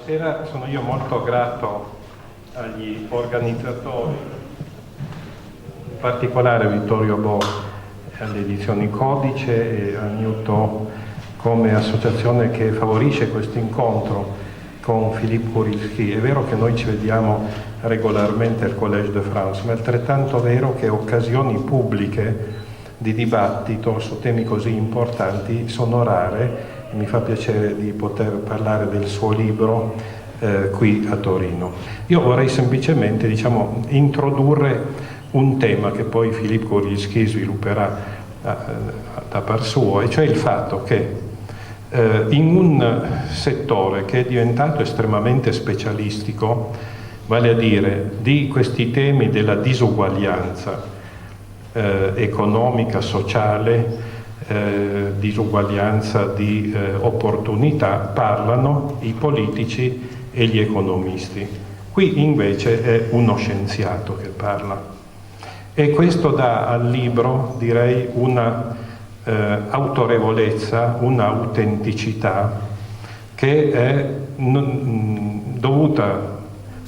Buonasera, sono io molto grato agli organizzatori, in particolare a Vittorio Bo e alle edizioni Codice e a Newton come associazione che favorisce questo incontro con Philippe Kurilski. È vero che noi ci vediamo regolarmente al Collège de France, ma è altrettanto vero che occasioni pubbliche di dibattito su temi così importanti sono rare. Mi fa piacere di poter parlare del suo libro qui a Torino. Io vorrei semplicemente, introdurre un tema che poi Philippe Kurilski svilupperà da par suo, e cioè il fatto che in un settore che è diventato estremamente specialistico, vale a dire di questi temi della disuguaglianza economica, sociale, disuguaglianza di opportunità, parlano i politici e gli economisti. Qui invece è uno scienziato che parla, e questo dà al libro, direi, una autorevolezza, un'autenticità che è dovuta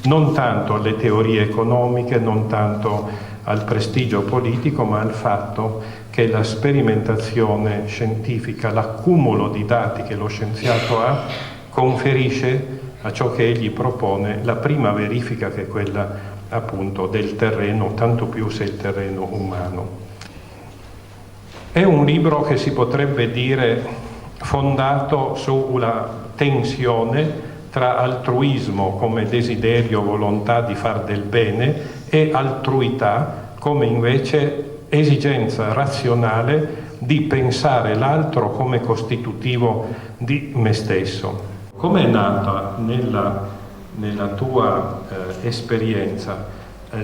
non tanto alle teorie economiche, non tanto al prestigio politico, ma al fatto che la sperimentazione scientifica, l'accumulo di dati che lo scienziato ha, conferisce a ciò che egli propone la prima verifica, che è quella appunto del terreno, tanto più se il terreno umano. È un libro che si potrebbe dire fondato sulla tensione tra altruismo come desiderio, volontà di far del bene, e altruità come invece esigenza razionale di pensare l'altro come costitutivo di me stesso. Come è nata nella tua esperienza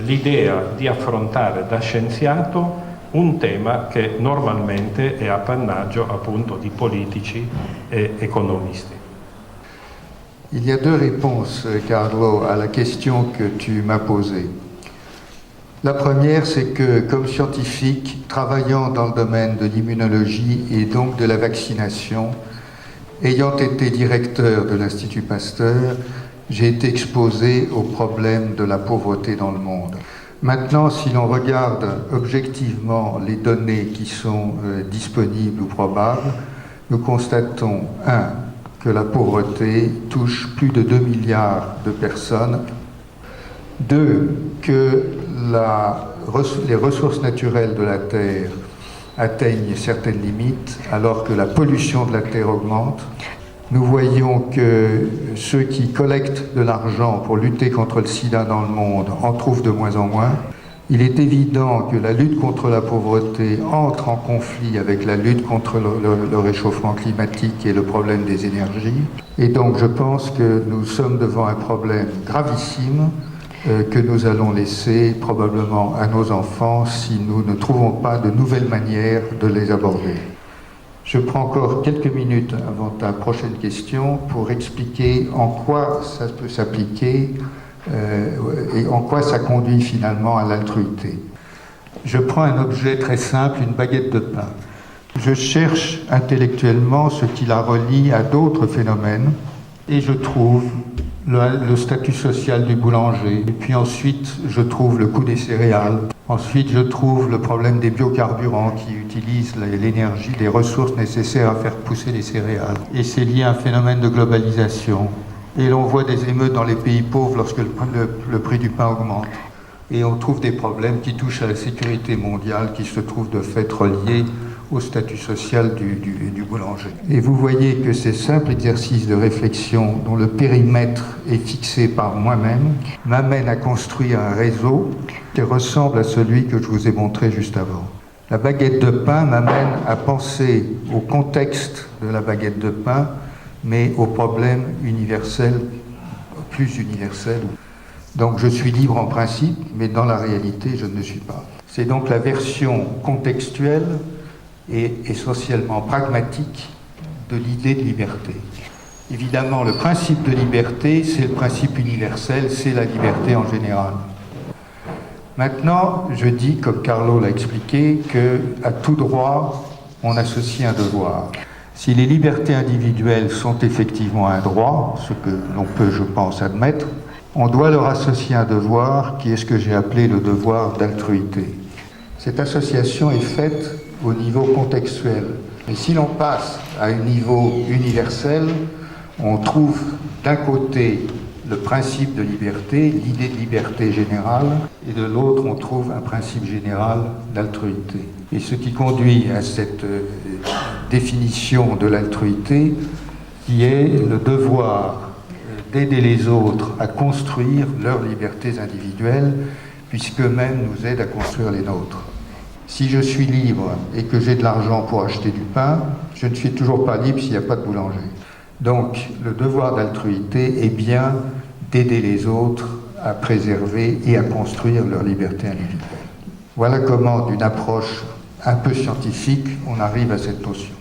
l'idea di affrontare da scienziato un tema che normalmente è appannaggio appunto di politici e economisti? Il y a deux réponses, Carlo, à la question que tu m'as posée. La première, c'est que, comme scientifique, travaillant dans le domaine de l'immunologie et donc de la vaccination, ayant été directeur de l'Institut Pasteur, j'ai été exposé au problème de la pauvreté dans le monde. Maintenant, si l'on regarde objectivement les données qui sont disponibles ou probables, nous constatons, que la pauvreté touche plus de 2 milliards de personnes. 2, que les ressources naturelles de la Terre atteignent certaines limites alors que la pollution de la Terre augmente. Nous voyons que ceux qui collectent de l'argent pour lutter contre le sida dans le monde en trouvent de moins en moins. Il est évident que la lutte contre la pauvreté entre en conflit avec la lutte contre le réchauffement climatique et le problème des énergies. Et donc je pense que nous sommes devant un problème gravissime que nous allons laisser probablement à nos enfants si nous ne trouvons pas de nouvelles manières de les aborder. Je prends encore quelques minutes avant ta prochaine question pour expliquer en quoi ça peut s'appliquer et en quoi ça conduit finalement à l'altruité. Je prends un objet très simple, une baguette de pain. Je cherche intellectuellement ce qui la relie à d'autres phénomènes et je trouve le statut social du boulanger. Et puis ensuite, je trouve le coût des céréales. Ensuite, je trouve le problème des biocarburants qui utilisent l'énergie, les ressources nécessaires à faire pousser les céréales. Et c'est lié à un phénomène de globalisation. Et l'on voit des émeutes dans les pays pauvres lorsque le prix du pain augmente. Et on trouve des problèmes qui touchent à la sécurité mondiale, qui se trouvent de fait reliés au statut social du boulanger. Et vous voyez que ces simples exercices de réflexion, dont le périmètre est fixé par moi-même, m'amènent à construire un réseau qui ressemble à celui que je vous ai montré juste avant. La baguette de pain m'amène à penser au contexte de la baguette de pain, mais au problème universel, plus universel. Donc je suis libre en principe, mais dans la réalité, je ne le suis pas. C'est donc la version contextuelle et essentiellement pragmatique de l'idée de liberté. Évidemment, le principe de liberté, c'est le principe universel, c'est la liberté en général. Maintenant, je dis, comme Carlo l'a expliqué, qu'à tout droit, on associe un devoir. Si les libertés individuelles sont effectivement un droit, ce que l'on peut, je pense, admettre, on doit leur associer un devoir qui est ce que j'ai appelé le devoir d'altruité. Cette association est faite au niveau contextuel. Mais si l'on passe à un niveau universel, on trouve d'un côté le principe de liberté, l'idée de liberté générale, et de l'autre, on trouve un principe général d'altruité. Et ce qui conduit à cette définition de l'altruité, qui est le devoir d'aider les autres à construire leurs libertés individuelles, puisqu'eux-mêmes nous aident à construire les nôtres. Si je suis libre et que j'ai de l'argent pour acheter du pain, je ne suis toujours pas libre s'il n'y a pas de boulanger. Donc, le devoir d'altruité est bien d'aider les autres à préserver et à construire leur liberté individuelle. Voilà comment, d'une approche un peu scientifique, on arrive à cette notion.